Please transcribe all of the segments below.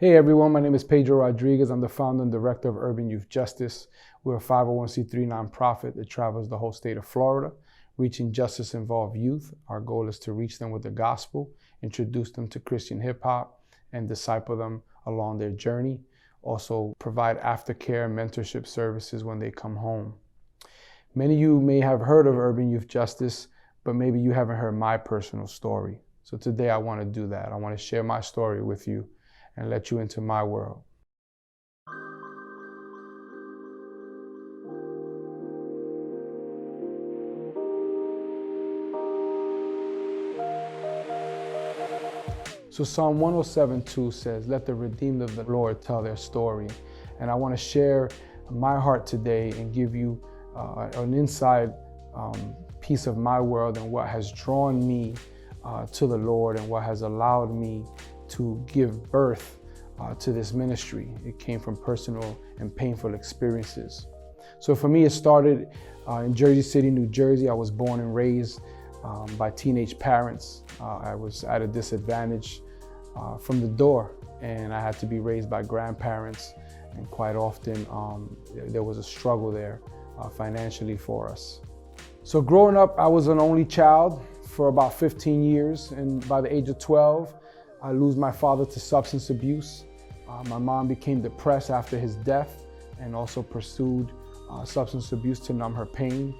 Hey everyone, my name is Pedro Rodriguez. I'm the founder and director of Urban Youth Justice. We're a 501c3 nonprofit that travels the whole state of Florida, reaching justice-involved youth. Our goal is to reach them with the gospel, introduce them to Christian hip hop, and disciple them along their journey. Also provide aftercare and mentorship services when they come home. Many of you may have heard of Urban Youth Justice, but maybe you haven't heard my personal story. So today I want to do that. I want to share my story with you and let you into my world. So Psalm 107:2 says, "Let the redeemed of the Lord tell their story." And I want to share my heart today and give you an inside piece of my world and what has drawn me to the Lord and what has allowed me to give birth to this ministry. It came from personal and painful experiences. So for me, it started in Jersey City, New Jersey. I was born and raised by teenage parents. I was at a disadvantage from the door, and I had to be raised by grandparents. And quite often, there was a struggle there financially for us. So growing up, I was an only child for about 15 years, and by the age of 12, I lose my father to substance abuse. My mom became depressed after his death and also pursued substance abuse to numb her pain.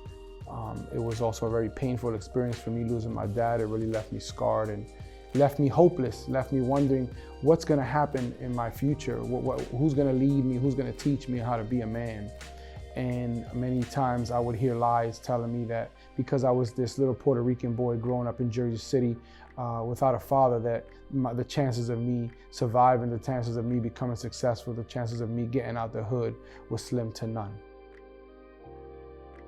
It was also a very painful experience for me losing my dad. It really left me scarred and left me hopeless, left me wondering what's gonna happen in my future, who's gonna lead me, who's gonna teach me how to be a man. And many times I would hear lies telling me that because I was this little Puerto Rican boy growing up in Jersey City without a father, that the chances of me surviving, the chances of me becoming successful, the chances of me getting out the hood was slim to none.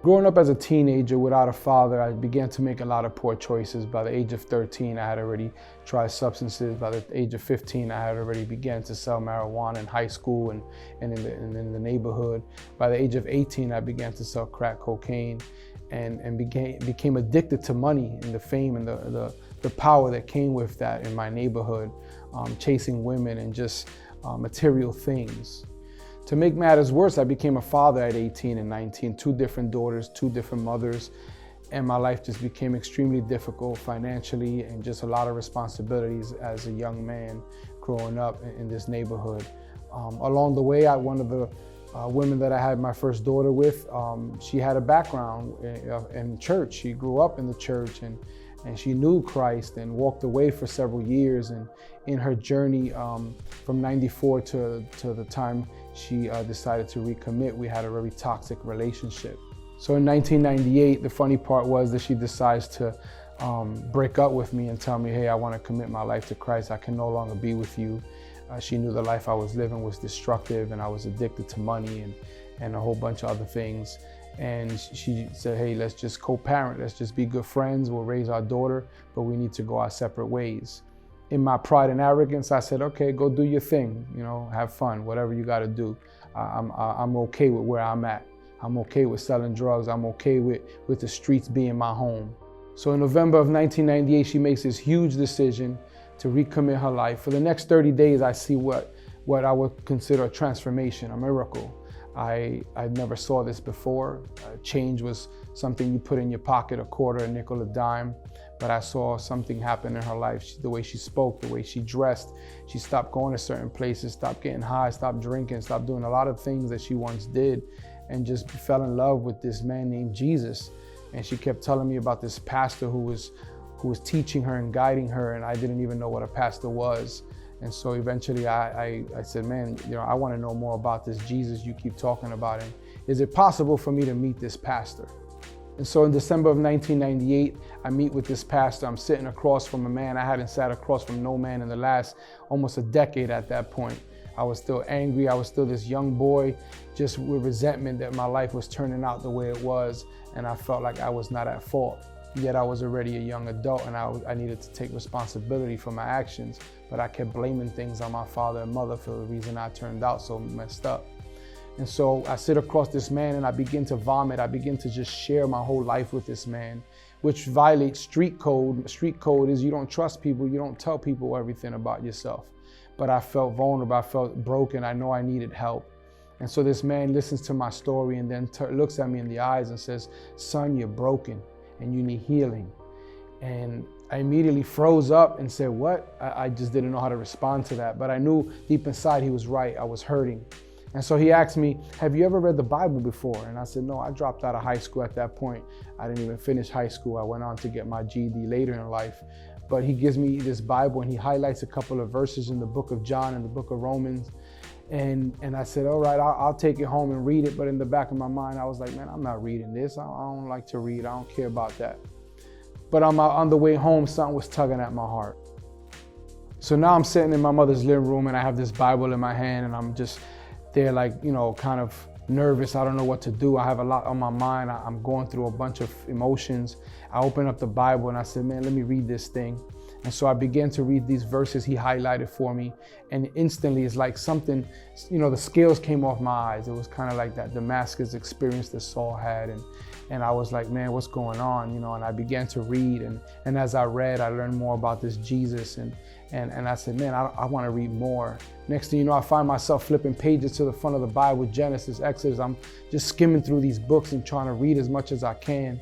Growing up as a teenager without a father, I began to make a lot of poor choices. By the age of 13, I had already tried substances. By the age of 15, I had already began to sell marijuana in high school and in the neighborhood. By the age of 18, I began to sell crack cocaine and became addicted to money and the fame and the power that came with that in my neighborhood, chasing women and just material things. To make matters worse, I became a father at 18 and 19, two different daughters, two different mothers, and my life just became extremely difficult financially and just a lot of responsibilities as a young man growing up in this neighborhood. Along the way, one of the women that I had my first daughter with, she had a background in church. She grew up in the church and she knew Christ and walked away for several years. And in her journey from 94 to the time she decided to recommit, we had a very toxic relationship. So in 1998, the funny part was that she decides to break up with me and tell me, hey, I want to commit my life to Christ. I can no longer be with you. She knew the life I was living was destructive and I was addicted to money and a whole bunch of other things. And she said, hey, let's just co-parent. Let's just be good friends. We'll raise our daughter, but we need to go our separate ways. In my pride and arrogance, I said, okay, go do your thing. You know, have fun, whatever you got to do. I'm okay with where I'm at. I'm okay with selling drugs. I'm okay with the streets being my home. So in November of 1998, she makes this huge decision to recommit her life. For the next 30 days, I see what I would consider a transformation, a miracle. I never saw this before. Change was something you put in your pocket, a quarter, a nickel, a dime. But I saw something happen in her life. The way she spoke, the way she dressed. She stopped going to certain places, stopped getting high, stopped drinking, stopped doing a lot of things that she once did, and just fell in love with this man named Jesus. And she kept telling me about this pastor who was teaching her and guiding her, and I didn't even know what a pastor was. And so eventually I said, man, I want to know more about this Jesus you keep talking about. And is it possible for me to meet this pastor? And so in December of 1998, I meet with this pastor. I'm sitting across from a man. I hadn't sat across from no man in the last almost a decade at that point. I was still angry. I was still this young boy, just with resentment that my life was turning out the way it was. And I felt like I was not at fault. Yet I was already a young adult and I needed to take responsibility for my actions. But I kept blaming things on my father and mother for the reason I turned out so messed up. And so I sit across this man and I begin to vomit. I begin to just share my whole life with this man, which violates street code. Street code is you don't trust people, you don't tell people everything about yourself. but I felt vulnerable, I felt broken, I know I needed help. And so this man listens to my story and then looks at me in the eyes and says, son, you're broken and you need healing. And I immediately froze up and said, what? I just didn't know how to respond to that. But I knew deep inside he was right. I was hurting. And so he asked me, have you ever read the Bible before? And I said, no, I dropped out of high school at that point. I didn't even finish high school. I went on to get my GED later in life. But he gives me this Bible and he highlights a couple of verses in the book of John and the book of Romans. And I said, all right, I'll take it home and read it. But in the back of my mind, I was like, man, I'm not reading this. I don't like to read. I don't care about that. But on the way home, something was tugging at my heart. So now I'm sitting in my mother's living room and I have this Bible in my hand and I'm just there like, you know, kind of nervous. I don't know what to do. I have a lot on my mind. I'm going through a bunch of emotions. I open up the Bible and I said, man, let me read this thing. And so I began to read these verses he highlighted for me. And instantly it's like something, you know, the scales came off my eyes. It was kind of like that Damascus experience that Saul had. And I was like, man, what's going on? You know, and I began to read. And as I read, I learned more about this Jesus. And I said, man, I want to read more. Next thing you know, I find myself flipping pages to the front of the Bible, Genesis, Exodus. I'm just skimming through these books and trying to read as much as I can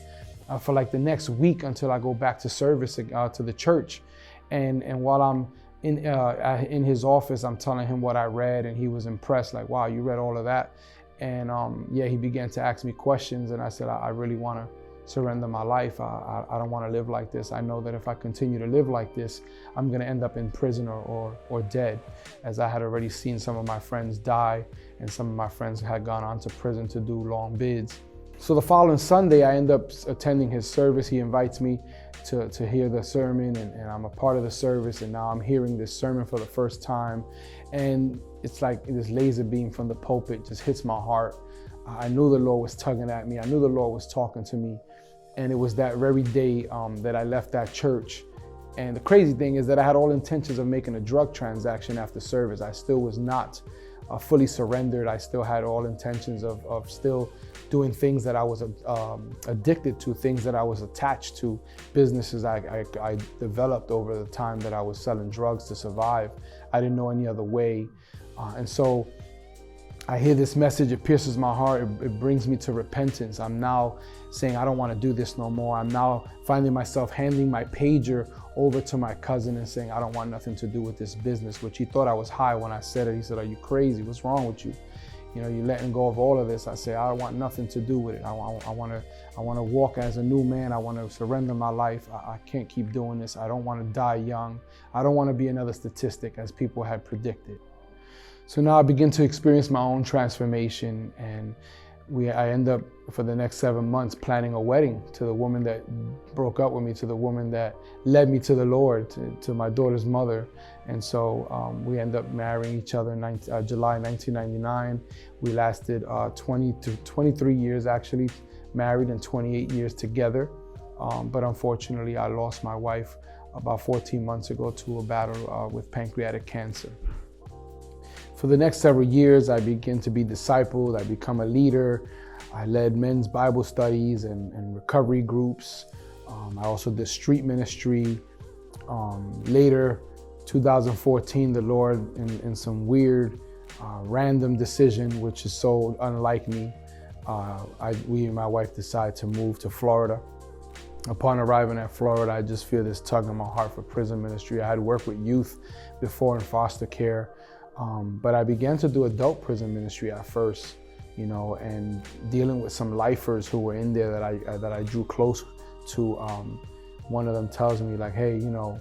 for like the next week until I go back to service to the church. And while I'm in his office, I'm telling him what I read, and he was impressed, like, wow, you read all of that. And yeah, he began to ask me questions, and I said, I really want to surrender my life. I don't want to live like this. I know that if I continue to live like this, I'm going to end up in prison or dead, as I had already seen some of my friends die, and some of my friends had gone on to prison to do long bids. So the following Sunday, I end up attending his service. He invites me to hear the sermon, and I'm a part of the service, and now I'm hearing this sermon for the first time. And it's like this laser beam from the pulpit just hits my heart. I knew the Lord was tugging at me. I knew the Lord was talking to me. And it was that very day that I left that church. And the crazy thing is that I had all intentions of making a drug transaction after service. I still was not fully surrendered. I still had all intentions of still doing things that I was addicted to, things that I was attached to, businesses I developed over the time that I was selling drugs to survive. I didn't know any other way. And so I hear this message, it pierces my heart, it brings me to repentance. I'm now saying I don't want to do this no more. I'm now finding myself handing my pager over to my cousin and saying I don't want nothing to do with this business, which he thought I was high when I said it. He said, are you crazy? What's wrong with you? You know, you're letting go of all of this. I say, I don't want nothing to do with it. I want to walk as a new man. I want to surrender my life. I can't keep doing this. I don't want to die young. I don't want to be another statistic as people had predicted. So now I begin to experience my own transformation, and I end up for the next 7 months planning a wedding to the woman that broke up with me, to the woman that led me to the Lord, to my daughter's mother. And so we end up marrying each other in July 1999. We lasted 23 years actually, married, and 28 years together. But unfortunately, I lost my wife about 14 months ago to a battle with pancreatic cancer. For the next several years, I began to be discipled. I become a leader. I led men's Bible studies and recovery groups. I also did street ministry. Later, 2014, the Lord, in some weird, random decision, which is so unlike me, we and my wife decided to move to Florida. Upon arriving at Florida, I just feel this tug in my heart for prison ministry. I had worked with youth before in foster care. But I began to do adult prison ministry at first, you know, and dealing with some lifers who were in there that I drew close to. One of them tells me, like, hey, you know,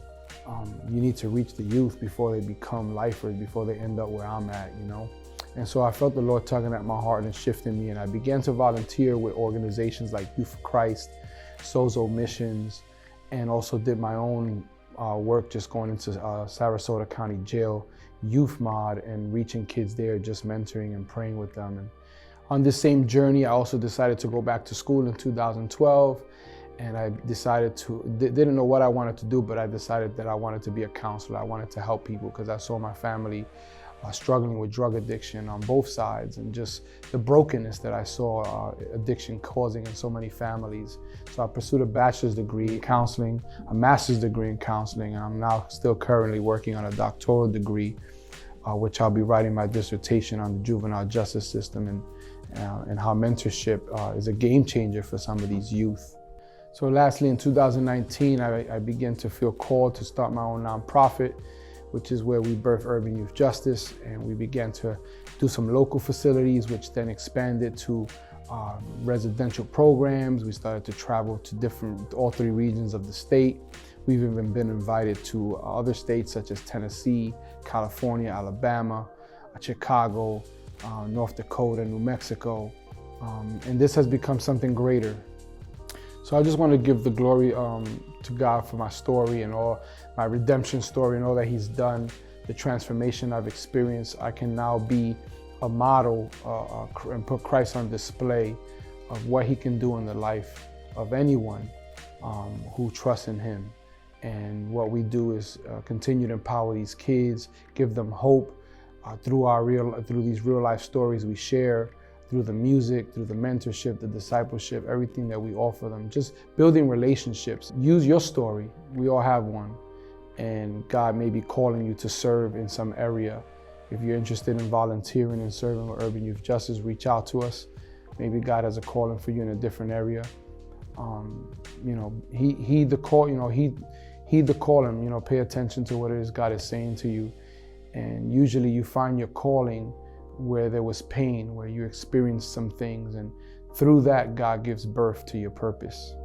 you need to reach the youth before they become lifers, before they end up where I'm at, you know. And so I felt the Lord tugging at my heart and shifting me, and I began to volunteer with organizations like Youth for Christ, Sozo Missions, and also did my own work just going into Sarasota County Jail, Youth Mod, and reaching kids there, just mentoring and praying with them. And on this same journey, I also decided to go back to school in 2012, and I decided didn't know what I wanted to do, but I decided that I wanted to be a counselor. I wanted to help people because I saw my family struggling with drug addiction on both sides, and just the brokenness that I saw addiction causing in so many families. So I pursued a bachelor's degree in counseling, a master's degree in counseling, and I'm now still currently working on a doctoral degree which I'll be writing my dissertation on the juvenile justice system and how mentorship is a game changer for some of these youth. So lastly, in 2019, I began to feel called to start my own nonprofit, which is where we birthed Urban Youth Justice, and we began to do some local facilities, which then expanded to residential programs. We started to travel to all 3 regions of the state. We've even been invited to other states such as Tennessee, California, Alabama, Chicago, North Dakota, New Mexico, and this has become something greater. So I just want to give the glory to God for my story and all my redemption story and all that He's done, the transformation I've experienced. I can now be a model and put Christ on display of what He can do in the life of anyone who trusts in Him. And what we do is continue to empower these kids, give them hope through these real life stories we share, through the music, through the mentorship, the discipleship, everything that we offer them, just building relationships. Use your story. We all have one. And God may be calling you to serve in some area. If you're interested in volunteering and serving with Urban Youth Justice, reach out to us. Maybe God has a calling for you in a different area. Heed the call, heed the calling, pay attention to what it is God is saying to you. And usually you find your calling where there was pain, where you experienced some things, and through that, God gives birth to your purpose.